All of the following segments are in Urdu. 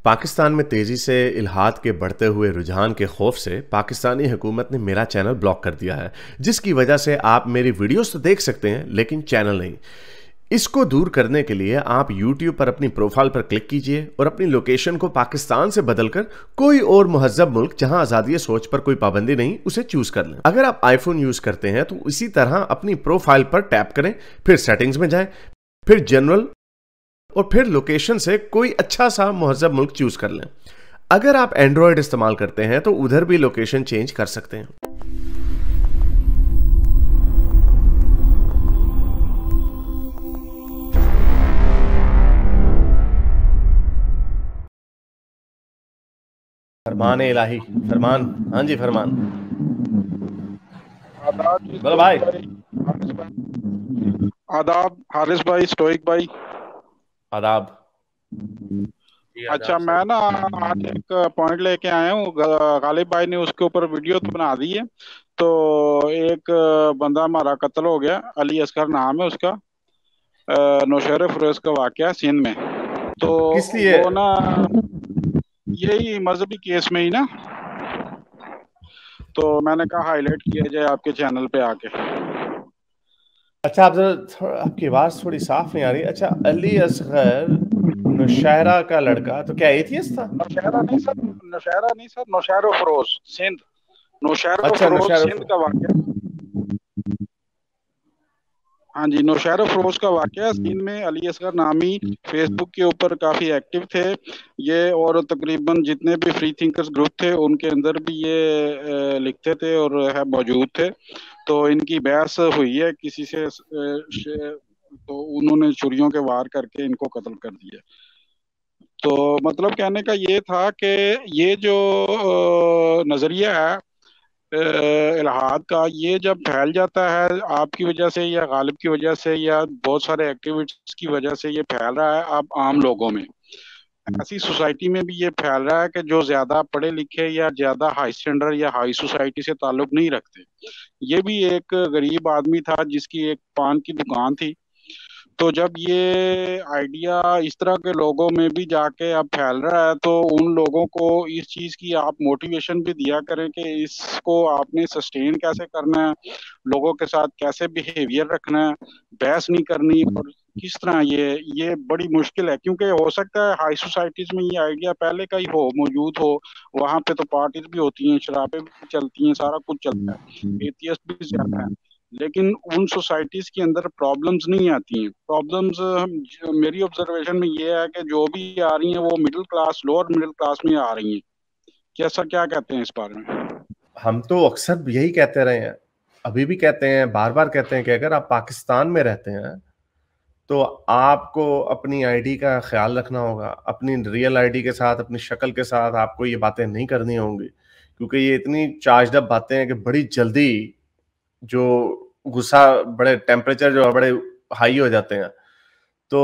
پاکستان میں تیزی سے الحاد کے بڑھتے ہوئے رجحان کے خوف سے پاکستانی حکومت نے میرا چینل بلاک کر دیا ہے، جس کی وجہ سے آپ میری ویڈیوز تو دیکھ سکتے ہیں لیکن چینل نہیں۔ اس کو دور کرنے کے لیے آپ یوٹیوب پر اپنی پروفائل پر کلک کیجئے اور اپنی لوکیشن کو پاکستان سے بدل کر کوئی اور مہذب ملک جہاں آزادی سوچ پر کوئی پابندی نہیں اسے چوز کر لیں۔ اگر آپ آئی فون یوز کرتے ہیں تو اسی طرح اپنی پروفائل پر ٹیپ کریں، پھر سیٹنگز میں جائیں، پھر جنرل اور پھر لوکیشن سے کوئی اچھا سا مہذب ملک چوز کر لیں۔ اگر آپ اینڈرائیڈ استعمال کرتے ہیں تو ادھر بھی لوکیشن چینج کر سکتے ہیں۔ فرمان الہی، فرمان، ہاں جی فرمان بولو بھائی۔ آداب حارث بھائی، اسٹوئک بھائی۔ آداب۔ اچھا، میں نا آج ایک پوائنٹ لے کے آیا ہوں، غالب بھائی نے اس کے اوپر ویڈیو تو بنا دی ہے۔ تو ایک بندہ ہمارا قتل ہو گیا، علی اصغر نام ہے اس کا، نوشہر فیروز کا واقعہ سندھ میں۔ تو کس لیے؟ وہ نا یہی مذہبی کیس میں ہی نا، تو میں نے کہا ہائی لائٹ کیا جائے آپ کے چینل پہ آ کے۔ اچھا، آپ کی آواز تھوڑی صاف نہیں آ رہی۔ اچھا، علی اصغر نوشہرہ کا لڑکا تو کیا ایتھیسٹ تھا؟ نوشہرہ نہیں سر، نوشہر فیروز سندھ، نوشہر اچھا، فیروز نوشہرہ سندھ کا واقعہ۔ ہاں جی، نوشہر فیروز کا واقعہ سندھ میں۔ علی اصغر نامی فیس بک کے اوپر کافی ایکٹیو تھے یہ، اور تقریباً جتنے بھی فری تھنکرز گروپ تھے ان کے اندر بھی یہ لکھتے تھے اور موجود تھے۔ تو ان کی بحث ہوئی ہے کسی سے، تو انہوں نے چھریوں کے وار کر کے ان کو قتل کر دیا۔ تو مطلب کہنے کا یہ تھا کہ یہ جو نظریہ ہے الحاد کا، یہ جب پھیل جاتا ہے آپ کی وجہ سے یا غالب کی وجہ سے یا بہت سارے ایکٹیوسٹس کی وجہ سے، یہ پھیل رہا ہے اب عام لوگوں میں، ایسی سوسائٹی میں بھی یہ پھیل رہا ہے کہ جو زیادہ پڑھے لکھے یا زیادہ ہائی اسٹینڈرڈ یا ہائی سوسائٹی سے تعلق نہیں رکھتے۔ یہ بھی ایک غریب آدمی تھا جس کی ایک پان کی دکان تھی۔ تو جب یہ آئیڈیا اس طرح کے لوگوں میں بھی جا کے اب پھیل رہا ہے تو ان لوگوں کو اس چیز کی آپ موٹیویشن بھی دیا کریں کہ اس کو آپ نے سسٹین کیسے کرنا ہے، لوگوں کے ساتھ کیسے بیہیویئر رکھنا ہے، بحث نہیں کرنی، اور کس طرح یہ بڑی مشکل ہے، کیونکہ ہو سکتا ہے ہائی سوسائٹیز میں یہ آئیڈیا پہلے کا ہی موجود ہو، وہاں پہ تو پارٹیز بھی ہوتی ہیں، شرابیں بھی چلتی ہیں، سارا کچھ چلتا ہے، ایتھیسٹ بھی زیادہ ہے، لیکن ان سوسائٹیز کے اندر پرابلمز نہیں آتی ہیں۔ پرابلمز میری آبزرویشن میں یہ ہے کہ جو بھی آ رہی ہیں وہ middle class, lower middle class میں آ رہی ہیں۔ کیسا کیا کہتے ہیں اس بارے میں؟ ہم تو اکثر یہی کہتے رہے ہیں، ابھی بھی کہتے ہیں، بار بار کہتے ہیں کہ اگر آپ پاکستان میں رہتے ہیں تو آپ کو اپنی آئی ڈی کا خیال رکھنا ہوگا، اپنی ریئل آئی ڈی کے ساتھ، اپنی شکل کے ساتھ آپ کو یہ باتیں نہیں کرنی ہوں گی، کیونکہ یہ اتنی چارجڈ اپ باتیں ہیں کہ بڑی جلدی جو غصہ، بڑے ٹیمپریچر جو بڑے ہائی ہو جاتے ہیں۔ تو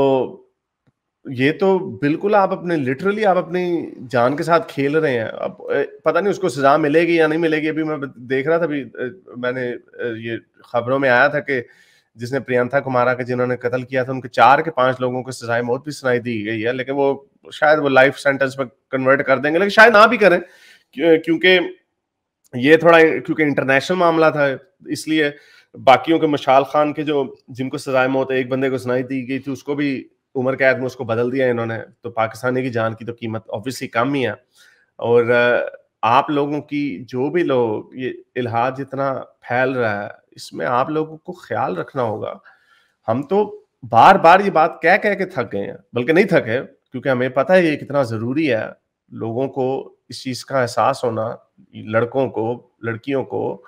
یہ تو بالکل آپ اپنے لٹرلی آپ اپنی جان کے ساتھ کھیل رہے ہیں۔ اب پتہ نہیں اس کو سزا ملے گی یا نہیں ملے گی۔ ابھی میں دیکھ رہا تھا، ابھی میں نے یہ خبروں میں آیا تھا کہ جس نے پریانتھا کمارا کے جنہوں نے قتل کیا تھا ان کے 4 کے 5 لوگوں کو سزائے موت بھی سنائی دی گئی ہے، لیکن وہ شاید وہ لائف سینٹنس میں کنورٹ کر دیں گے، لیکن شاید نہ بھی کریں، کیونکہ یہ تھوڑا کیونکہ انٹرنیشنل معاملہ تھا، اس لیے باقیوں کے مشال خان کے جو جن کو سزائے موت ایک بندے کو سنائی دی گئی تھی اس کو بھی عمر قید میں اس کو بدل دیا انہوں نے، تو پاکستانی کی جان کی تو قیمت obviously کم ہی ہے۔ اور آپ لوگوں کی جو بھی لوگ یہ الحاد جتنا پھیل رہا ہے اس میں آپ لوگوں کو خیال رکھنا ہوگا۔ ہم تو بار بار یہ بات کہہ کے تھک گئے ہیں، بلکہ نہیں تھکے، کیونکہ ہمیں پتہ ہے یہ کتنا ضروری ہے لوگوں کو اس چیز کا احساس ہونا، لڑکوں کو، لڑکیوں کو،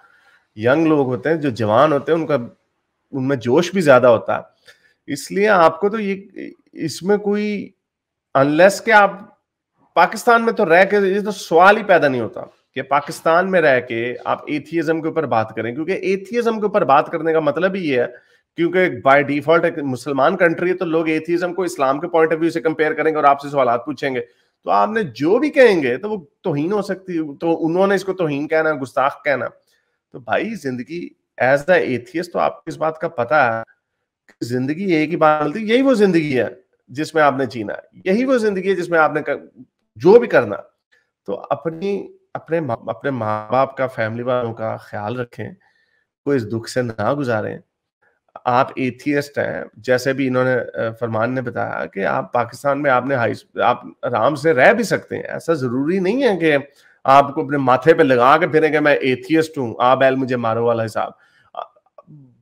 ینگ لوگ ہوتے ہیں جو جوان ہوتے ہیں ان میں جوش بھی زیادہ ہوتا ہے۔ اس لیے آپ کو تو یہ اس میں کوئی انلیس کہ آپ پاکستان میں تو رہ کے، یہ تو سوال ہی پیدا نہیں ہوتا کہ پاکستان میں رہ کے آپ ایتھیزم کے اوپر بات کریں، کیونکہ ایتھیزم کے اوپر بات کرنے کا مطلب ہی یہ ہے، کیونکہ بائی ڈیفالٹ ایک مسلمان کنٹری ہے تو لوگ ایتھیزم کو اسلام کے پوائنٹ آف ویو سے کمپیئر کریں گے اور آپ سے سوالات پوچھیں گے، تو آپ نے جو بھی کہیں گے تو وہ توہین ہو سکتی، تو انہوں نے اس کو توہین کہنا، گستاخ کہنا۔ تو بھائی زندگی ایز اے ایتھیسٹ تو آپ کو اس بات کا پتہ ہے کہ زندگی ایک ہی بار ملتی، یہی وہ زندگی ہے جس میں آپ نے جینا ہے، یہی وہ زندگی ہے جس میں آپ نے جو بھی کرنا, تو اپنے ماں باپ کا, فیملی والوں کا خیال رکھیں, کوئی اس دکھ سے نہ گزاریں. آپ ایتھیسٹ ہیں, جیسے بھی انہوں نے فرمان نے بتایا کہ آپ پاکستان میں آپ آرام سے رہ بھی سکتے ہیں. ایسا ضروری نہیں ہے کہ آپ کو اپنے ماتھے پہ لگا کے پھریں کہ میں ایتھیسٹ ہوں, آ بیل مجھے مارو والا حساب.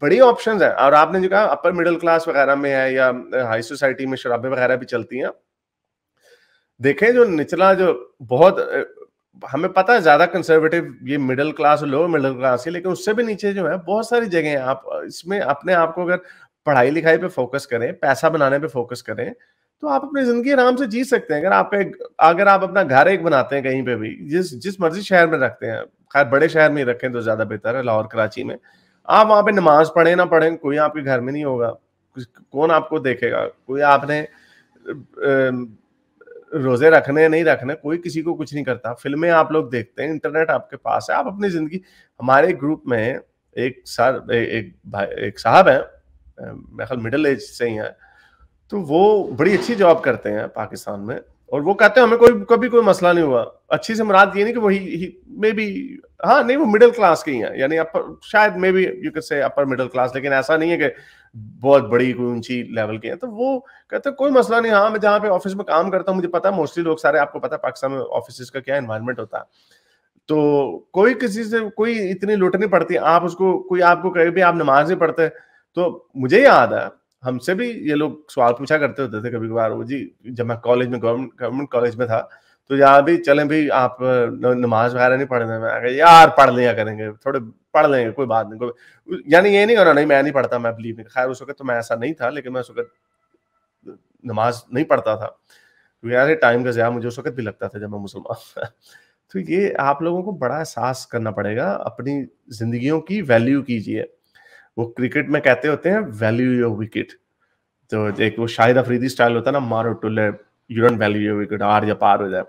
بڑی آپشنز ہیں. اور آپ نے جو کہا اپر مڈل کلاس وغیرہ میں ہے یا ہائی سوسائٹی میں شرابیں وغیرہ بھی چلتی ہیں, دیکھیں جو نچلا, جو بہت, ہمیں پتہ ہے زیادہ کنسرویٹو یہ مڈل کلاس اور لوور مڈل کلاس ہے, لیکن اس سے بھی نیچے جو ہے بہت ساری جگہیں ہیں. آپ اس میں اپنے آپ کو اگر پڑھائی لکھائی پہ فوکس کریں, پیسہ بنانے پہ فوکس کریں, تو آپ اپنی زندگی آرام سے جی سکتے ہیں. اگر آپ اپنا گھر ایک بناتے ہیں کہیں پہ بھی, جس مرضی شہر میں رکھتے ہیں, خیر بڑے شہر میں ہی رکھیں تو زیادہ بہتر ہے, لاہور کراچی میں, آپ وہاں پہ نماز پڑھیں نہ پڑھیں, کوئی آپ کے گھر میں نہیں ہوگا, کون آپ کو دیکھے گا, کوئی آپ نے روزے رکھنے نہیں رکھنے, کوئی کسی کو کچھ نہیں کرتا. فلمیں آپ لوگ دیکھتے ہیں, انٹرنیٹ آپ کے پاس ہے, آپ اپنی زندگی. ہمارے گروپ میں ایک صاحب ہیں, میرے خیال مڈل ایج سے ہی ہیں, تو وہ بڑی اچھی جاب کرتے ہیں پاکستان میں, اور وہ کہتے ہیں ہمیں کبھی کوئی مسئلہ نہیں ہوا. اچھی سے مراد یہ نہیں کہ وہی مے بی, ہاں نہیں, وہ مڈل کلاس کے ہی ہیں, یعنی شاید may be you can say upper middle class, لیکن ایسا نہیں ہے کہ بہت بڑی کوئی اونچی لیول کے ہیں. تو وہ کہتے ہیں کوئی مسئلہ نہیں, ہاں میں جہاں پہ آفس میں کام کرتا ہوں مجھے پتا ہے موسٹلی لوگ سارے, آپ کو پتا ہے پاکستان میں آفیسز کا کیا انوائرمنٹ ہوتا ہے, تو کوئی کسی سے کوئی اتنی لوٹ نہیں پڑتی. آپ اس کو, کوئی آپ کو کہے بھی آپ نماز نہیں پڑھتے, تو مجھے یاد ہے ہم سے بھی یہ لوگ سوال پوچھا کرتے ہوتے تھے کبھی کبھار, وہ جی جب میں کالج میں گورنمنٹ کالج میں تھا, تو یہاں بھی چلیں بھی آپ نماز وغیرہ نہیں پڑھنے میں, یار پڑھ لیا کریں گے, تھوڑے پڑھ لیں گے, کوئی بات نہیں, یعنی یہ نہیں ہونا نہیں میں نہیں پڑھتا, میں بلیو نہیں. خیر اس وقت تو میں ایسا نہیں تھا, لیکن میں اس وقت نماز نہیں پڑھتا تھا, یار ٹائم کا ضیاع مجھے اس وقت بھی لگتا تھا جب میں مسلمان تھا. تو یہ آپ لوگوں کو بڑا احساس کرنا پڑے گا, اپنی زندگیوں کی ویلیو کیجئے. وہ کرکٹ میں کہتے ہوتے ہیں ویلیو یور وکٹ, تو ایک وہ شاہد افریدی سٹائل ہوتا ہے نا, مارو ٹو لے, you don't value your wicket, ہار یا پار ہو جائے.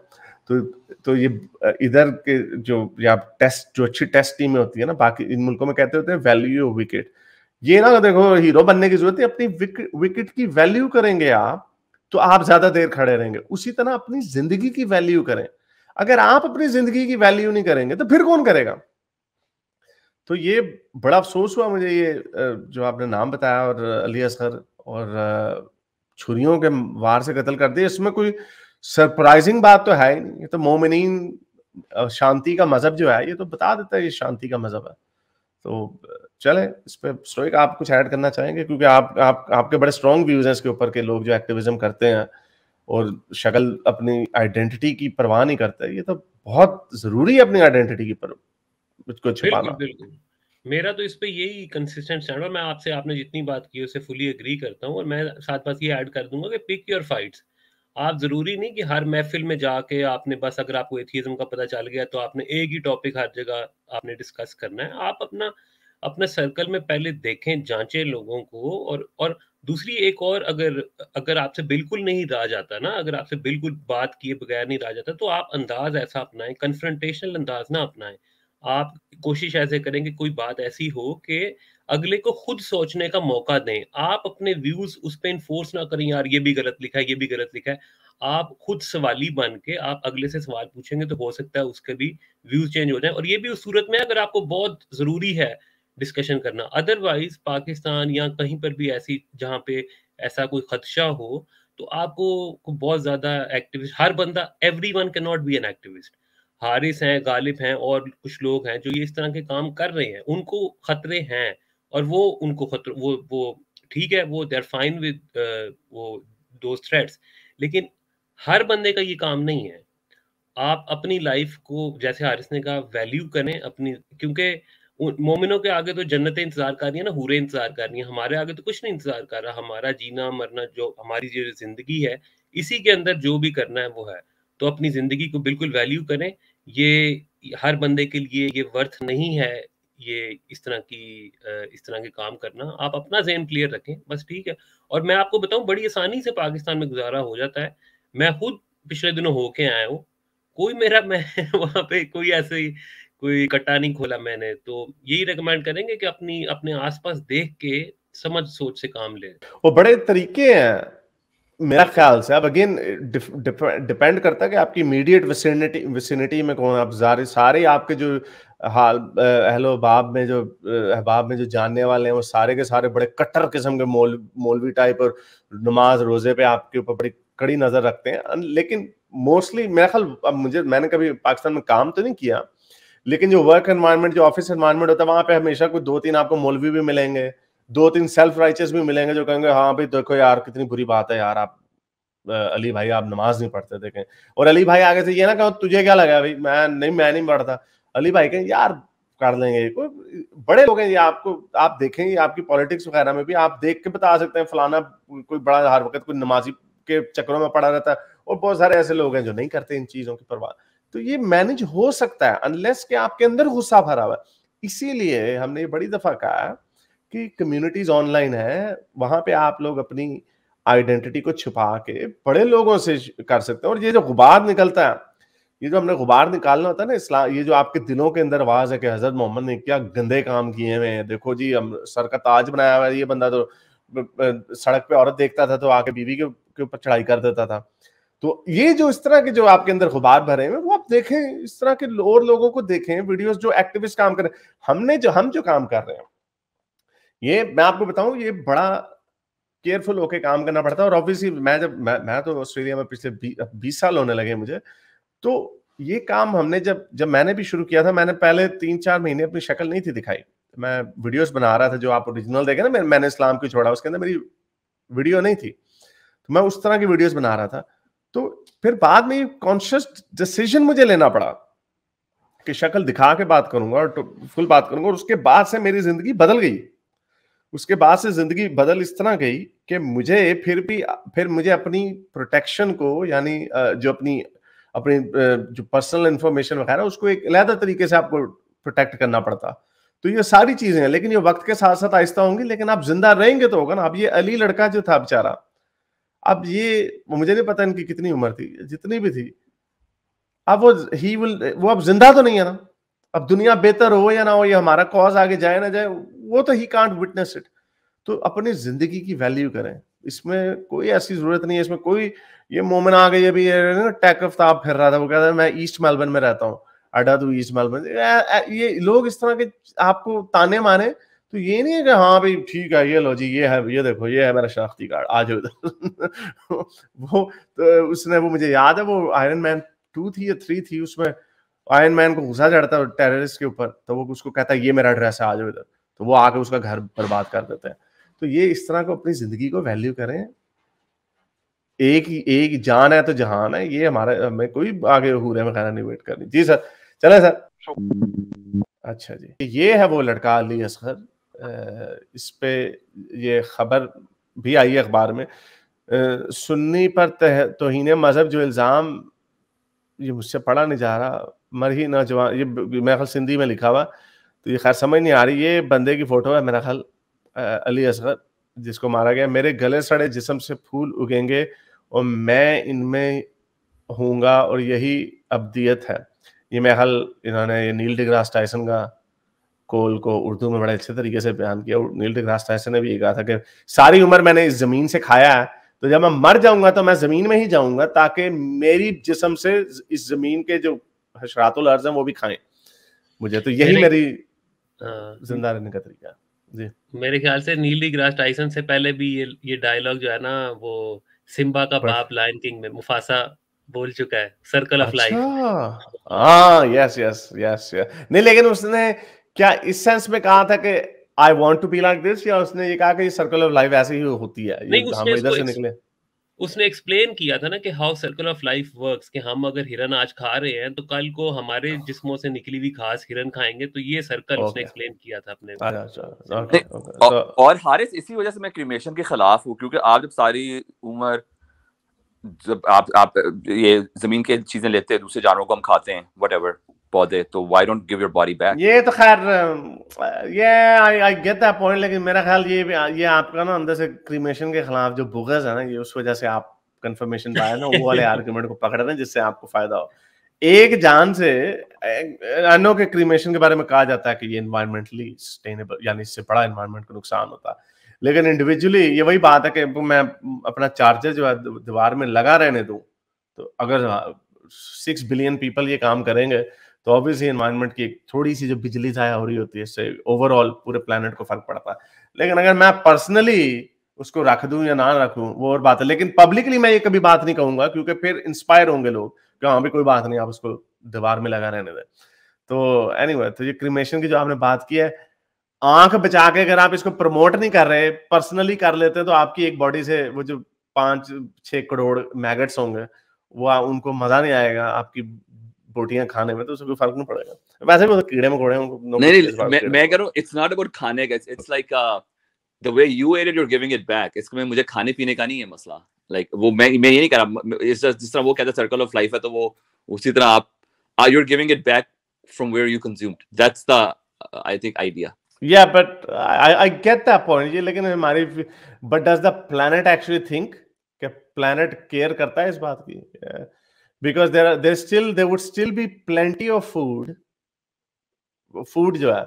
تو یہ ادھر کے جو یا ٹیسٹ, جو اچھی ٹیسٹ ٹیمیں ہوتی ہیں نا باقی ان ملکوں میں, کہتے ہوتے ہیں ویلیو یور وکٹ. یہ نہ دیکھو ہیرو بننے کی ضرورت ہے, اپنی وکٹ کی ویلیو کریں گے آپ تو آپ زیادہ دیر کھڑے رہیں گے. اسی طرح اپنی زندگی کی ویلیو کریں. اگر آپ اپنی زندگی کی ویلیو نہیں کریں گے تو پھر کون کرے گا؟ تو یہ بڑا افسوس ہوا مجھے, یہ جو آپ نے نام بتایا, اور علی اصغر اور چھریوں کے وار سے قتل کر دیا, اس میں کوئی سرپرائزنگ بات تو ہے ہی نہیں. یہ تو مومنین شانتی کا مذہب جو ہے, یہ تو بتا دیتا ہے یہ شانتی کا مذہب ہے. تو چلیں اس پہ سٹوئک آپ کچھ ایڈ کرنا چاہیں گے, کیونکہ آپ کے بڑے اسٹرانگ ویوز ہیں اس کے اوپر, کے لوگ جو ایکٹیویزم کرتے ہیں اور شکل اپنی آئیڈینٹی کی پرواہ نہیں کرتے. یہ تو بہت ضروری ہے اپنی آئیڈینٹی کی کو چھپانا. بالکل. میرا تو اس پہ یہی کنسسٹنٹ اسٹینڈ ہے. میں آپ نے جتنی بات کی اسے فلی اگری کرتا ہوں, اور میں ساتھ بات یہ ایڈ کر دوں گا کہ پک یور فائٹس. آپ ضروری نہیں کہ ہر محفل میں جا کے آپ نے بس, اگر آپ کو ایتھیزم کا پتہ چل گیا تو آپ نے ایک ہی ٹاپک ہر جگہ آپ نے ڈسکس کرنا ہے. آپ اپنا سرکل میں پہلے دیکھیں, جانچیں لوگوں کو, اور دوسری ایک اور, اگر آپ سے بالکل نہیں رہا جاتا نا, اگر آپ سے بالکل بات کیے بغیر نہیں رہا جاتا, تو آپ انداز ایسا اپنائیں, کنفرنٹیشنل انداز نہ اپنائیں. آپ کوشش ایسے کریں کہ کوئی بات ایسی ہو کہ اگلے کو خود سوچنے کا موقع دیں. آپ اپنے ویوز اس پہ انفورس نہ کریں, یار یہ بھی غلط لکھا ہے, یہ بھی غلط لکھا ہے. آپ خود سوالی بن کے آپ اگلے سے سوال پوچھیں گے تو ہو سکتا ہے اس کے بھی ویوز چینج ہو جائیں. اور یہ بھی اس صورت میں اگر آپ کو بہت ضروری ہے ڈسکشن کرنا. ادروائز پاکستان یا کہیں پر بھی ایسی جہاں پہ ایسا کوئی خدشہ ہو, تو آپ کو بہت زیادہ ایکٹیوسٹ, ہر بندہ, everyone can not be an activist. Haris ہیں, غالب ہیں, اور کچھ لوگ ہیں جو یہ اس طرح کے کام کر رہے ہیں, ان کو خطرے ہیں, اور وہ ان کو خطرے, وہ ٹھیک ہے, وہ دے آر فائن ود وہ دوز تھریٹس, لیکن ہر بندے کا یہ کام نہیں ہے. آپ اپنی لائف کو, جیسے حارث نے کہا, ویلیو کریں اپنی, کیونکہ مومنوں کے آگے تو جنتیں انتظار کر رہی ہیں نا, حوریں انتظار کر رہی ہیں. ہمارے آگے تو کچھ نہیں انتظار کر رہا. ہمارا جینا مرنا, جو ہماری جو زندگی ہے, اسی کے اندر جو بھی کرنا ہے وہ ہے. تو اپنی زندگی کو بالکل ویلیو کریں. یہ ہر بندے کے لیے یہ ورتھ نہیں ہے یہ اس طرح کے کام کرنا. آپ اپنا ذہن کلیئر رکھیں بس, ٹھیک ہے. اور میں آپ کو بتاؤں, بڑی آسانی سے پاکستان میں گزارا ہو جاتا ہے. میں خود پچھلے دنوں ہو کے آیا ہوں, میں وہاں پہ کوئی کٹا نہیں کھولا میں نے. تو یہی ریکمینڈ کریں گے کہ اپنے آس پاس دیکھ کے سمجھ سوچ سے کام لیں. وہ بڑے طریقے ہیں میرا خیال سے اب اگین ڈپینڈ کرتا ہے کہ آپ کی امیڈیٹ وسینٹی میں کون, آپ سارے آپ کے جو اہل و احباب میں جو جاننے والے ہیں وہ سارے کے سارے بڑے کٹر قسم کے مولوی ٹائپ اور نماز روزے پہ آپ کے اوپر بڑی کڑی نظر رکھتے ہیں. لیکن موسٹلی میرا خیال, اب میں نے کبھی پاکستان میں کام تو نہیں کیا, لیکن جو ورک انوائرمنٹ, جو آفس انوائرمنٹ ہوتا ہے, وہاں پہ ہمیشہ کوئی 2-3 آپ کو مولوی بھی ملیں گے, 2-3 سیلف رائچس بھی ملیں گے جو کہیں گے ہاں بھائی دیکھو یار کتنی بری بات ہے یار, آپ علی بھائی آپ نماز نہیں پڑھتے دیکھیں, اور علی بھائی آگے سے یہ نہ کہو تجھے کیا لگا بھائی میں نہیں پڑھتا, علی بھائی کہیں یار کر لیں گے. کوئی بڑے لوگ ہیں یہ آپ دیکھیں گے آپ کی پالیٹکس وغیرہ میں بھی آپ دیکھ کے بتا سکتے ہیں فلانا کوئی بڑا ہر وقت کوئی نمازی کے چکروں میں پڑا رہتا ہے, اور بہت سارے ایسے لوگ ہیں جو نہیں کرتے ان چیزوں کی پرواہ. تو یہ مینج ہو سکتا ہے انلیس کہ آپ کے اندر غصہ بھرا ہوا ہے. اسی لیے ہم نے یہ بڑی دفعہ کہا کہ کمیونٹیز آن لائن ہے, وہاں پہ آپ لوگ اپنی آئیڈینٹی کو چھپا کے بڑے لوگوں سے کر سکتے ہیں. اور یہ جو غبار نکلتا ہے, یہ جو ہم نے غبار نکالنا ہوتا ہے نا اسلام, یہ جو آپ کے دلوں کے اندر آواز ہے کہ حضرت محمد نے کیا گندے کام کیے ہوئے ہیں, دیکھو جی ہم سر کا تاج بنایا ہوا ہے, یہ بندہ تو سڑک پہ عورت دیکھتا تھا تو آ کے بیوی کے اوپر چڑھائی کر دیتا تھا. تو یہ جو اس طرح کے جو آپ کے اندر غبار بھرے ہیں وہ آپ دیکھیں, اس طرح کے اور لوگوں کو دیکھیں, ویڈیوز جو ایکٹیوسٹ کام کر رہے ہیں, ہم جو کام کر رہے ہیں, یہ میں آپ کو بتاؤں یہ بڑا کیئرفل ہو کے کام کرنا پڑتا ہے. اور آبویسلی میں تو آسٹریلیا میں پچھلے 20 سال ہونے لگے مجھے, تو یہ کام ہم نے جب میں نے بھی شروع کیا تھا, میں نے پہلے 3-4 مہینے اپنی شکل نہیں تھی دکھائی, میں ویڈیوز بنا رہا تھا جو آپ اوریجنل دیکھیں نا, میں نے اسلام کو چھوڑا, اس کے اندر میری ویڈیو نہیں تھی, تو میں اس طرح کی ویڈیوز بنا رہا تھا. تو پھر بعد میں کانشیس ڈیسیژن مجھے لینا پڑا کہ شکل دکھا کے بات کروں گا اور فل بات کروں گا, اور اس کے بعد سے میری زندگی بدل گئی. اس کے بعد سے زندگی بدل اس طرح گئی کہ پھر مجھے اپنی پروٹیکشن کو, یعنی جو اپنی جو پرسنل انفارمیشن وغیرہ اس کو ایک علیحدہ طریقے سے آپ کو پروٹیکٹ کرنا پڑتا. تو یہ ساری چیزیں ہیں, لیکن یہ وقت کے ساتھ ساتھ آہستہ ہوں گی, لیکن آپ زندہ رہیں گے تو ہوگا نا. اب یہ علی لڑکا جو تھا بیچارہ, اب یہ مجھے نہیں پتا ان کی کتنی عمر تھی, جتنی بھی تھی, اب وہ اب زندہ تو نہیں ہے نا. اب دنیا بہتر ہو یا نہ ہو, یہ ہمارا کاز آگے جائے نہ جائے, وہ تو ہی کانٹ وٹنس اٹ. تو اپنی زندگی کی ویلیو کریں, اس میں کوئی ایسی ضرورت نہیں ہے, اس میں کوئی یہ مومن آ گئی ابھی ٹیک افتاب پھر رہا تھا, وہ کہتا ہے میں ایسٹ میلبرن میں رہتا ہوں, اڈا تو ایسٹ میلبرن. یہ لوگ اس طرح کے آپ کو تانے مارے, تو یہ نہیں ہے کہ ہاں بھائی ٹھیک ہے یہ لو جی یہ ہے, یہ دیکھو یہ ہے میرا شناختی کارڈ, آ جاؤ ادھر. وہ اس نے, وہ مجھے یاد ہے وہ آئرن مین 2 تھی یا 3 تھی, اس میں آئرن مین کو غصہ چڑھتا ہے ٹیررسٹ کے اوپر, تو وہ اس کو کہتا ہے یہ میرا ایڈریس ہے, آ جاؤ ادھر, تو وہ آ کے اس کا گھر برباد کر دیتے ہیں. تو یہ اس طرح کو اپنی زندگی کو ویلیو کریں, ایک جان ہے تو جہان ہے, یہ ہمیں کوئی آگے حورے وغیرہ نہیں ویٹ کرنی. جی سر, چلیں سر. اچھا جی, یہ ہے وہ لڑکا علی اصغر, اس پہ یہ خبر بھی آئی ہے اخبار میں, سنی پر توہین مذہب جو الزام, یہ مجھ سے پڑھا نہیں جا رہا, مر ہی نوجوان, یہ میرا خیال سندھی میں لکھا ہوا, تو یہ خیر سمجھ نہیں آ رہی. یہ بندے کی فوٹو ہے میرا خیال علی اصغر جس کو مارا گیا. میرے گلے سڑے جسم سے پھول اگیں گے اور میں ان میں ہوں گا اور یہی ابدیت ہے. یہ میرا خیال انہوں نے نیل ڈی گراس ٹائسن کا کول کو اردو میں بڑے اچھے طریقے سے بیان کیا. نیل ڈی گراس ٹائسن نے بھی یہ کہا تھا کہ ساری عمر میں نے اس زمین سے کھایا ہے, تو جب میں مر جاؤں گا تو میں زمین میں ہی جاؤں گا تاکہ میری جسم سے اس زمین کے جو حشرات الارض ہیں وہ بھی کھائیں مجھے. تو یہی میری زندہ رہنے کا طریقہ ہے. جی میرے خیال سے نیل ڈی گراس ٹائسن سے پہلے بھی یہ ڈائلاگ جو ہے نا, وہ سمبا کا باپ لائن کنگ میں مفاسا بول چکا ہے, سرکل آف لائف. ہاں یس یس یس, نہیں لیکن اس نے کیا اس سینس میں کہا تھا کہ I want to be like this, یا اس نے یہ کہا کہ یہ سرکل آف لائف ایسے ہی ہوتی ہے, یہ ہم ادھر سے نکلے. اس نے ایکسپلین کیا تھا نا کہ how circle of life works, کہ ہم اگر ہرن آج کھا رہے ہیں تو کل کو ہمارے جسموں سے نکلی ہوئی گھاس ہرن کھائیں گے, تو یہ سرکل اس نے ایکسپلین کیا تھا اپنے. اور حارث اسی وجہ سے میں کریمیشن کے خلاف ہوں, کیونکہ آپ جب ساری عمر جب آپ یہ زمین کے چیزیں لیتے ہیں, دوسرے جانوروں کو ہم کھاتے ہیں وٹ ایور پودے, تو why don't give your body back. یہ تو خیر یہ آئی گیٹ دیٹ پوائنٹ, لیکن میرا خیال یہ آپ کا نا اندر سے کریمیشن کے خلاف جو بغض ہے نا, یہ اس وجہ سے آپ کنفرمیشن پایا نا, وہ والے آرگومنٹ کو پکڑ رہے ہیں جس سے آپ کو فائدہ ہو. ایک جان سے انو کے کریمیشن کے بارے میں کہا جاتا ہے کہ یہ انوائرمنٹلی سسٹینیبل, یعنی اس سے بڑا انوائرمنٹ کو نقصان ہوتا ہے, لیکن انڈیویجولی یہ وہی بات ہے کہ میں اپنا چارجر جو ہے دیوار میں لگا رہنے دوں, تو اگر 6 بلین پیپل یہ کام کریں گے تو obviously انوائرمنٹ کی تھوڑی سی جو بجلی ضائع ہو رہی ہوتی ہے اس سے اوور آل پورے پلانٹ کو فرق پڑتا ہے. لیکن اگر میں پرسنلی اس کو رکھ دوں یا نہ رکھوں وہ اور بات ہے, لیکن پبلکلی میں یہ کبھی بات نہیں کہوں گا کیونکہ پھر انسپائر ہوں گے لوگ کہ ہاں بھی کوئی بات نہیں, آپ اس کو دیوار میں لگا رہنے دیں. تو اینی وے, تو یہ کریمیشن کی جو آپ نے بات کی ہے, آنکھ بچا کے اگر آپ اس کو پروموٹ نہیں کر رہے, پرسنلی کر لیتے ہیں, تو آپ کی ایک باڈی سے وہ جو 5-6 کروڑ میگٹس ہوں گے وہ ان کو مزہ نہیں آئے گا آپ کی بوٹیاں کھانے میں, تو اس سے کوئی فرق نہیں پڑے گا. ویسے بھی کیڑے مکوڑے نہیں, میں کہہ رہا ہوں اٹس ناٹ اباؤٹ کھانے کا, it's like the way you ate it, you're giving it back. اس میں مجھے کھانے پینے کا نہیں ہے مسئلہ, لائک وہ میں یہ نہیں کہہ رہا, جس طرح وہ کہتا ہے سرکل آف لائف ہے, تو وہ اسی طرح آپ you're giving it back from where you consumed. That's the I think idea. Yeah, but I get that point. یہ لیکن ہماری but does the planet actually think کہ planet care کرتا ہے اس بات کی, because there would still be plenty of food جو ہے,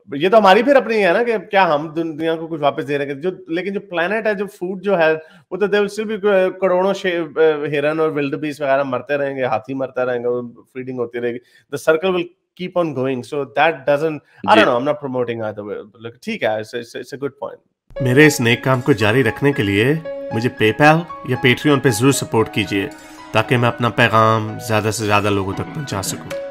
یہ تو ہماری پھر اپنی ہے نا کہ کیا ہم دنیا کو کچھ واپس دے رہے ہیں, لیکن جو پلانٹ ہے, جو فوڈ جو ہے, وہ تو there will still be کروڑوں ہرن اور ولڈ بیسٹ وغیرہ مرتے رہیں گے, ہاتھی مرتا رہیں گے, فیڈنگ ہوتی رہے گی, the circle will keep on going. So that doesn't, I don't know, I'm not promoting either way. ٹھیک ہے, it's a good point. میرے اس نیک کام کو جاری رکھنے کے لیے مجھے پے پیل یا پیٹریون پہ ضرور سپورٹ کیجیے تاکہ میں اپنا پیغام زیادہ سے زیادہ لوگوں تک پہنچا سکوں.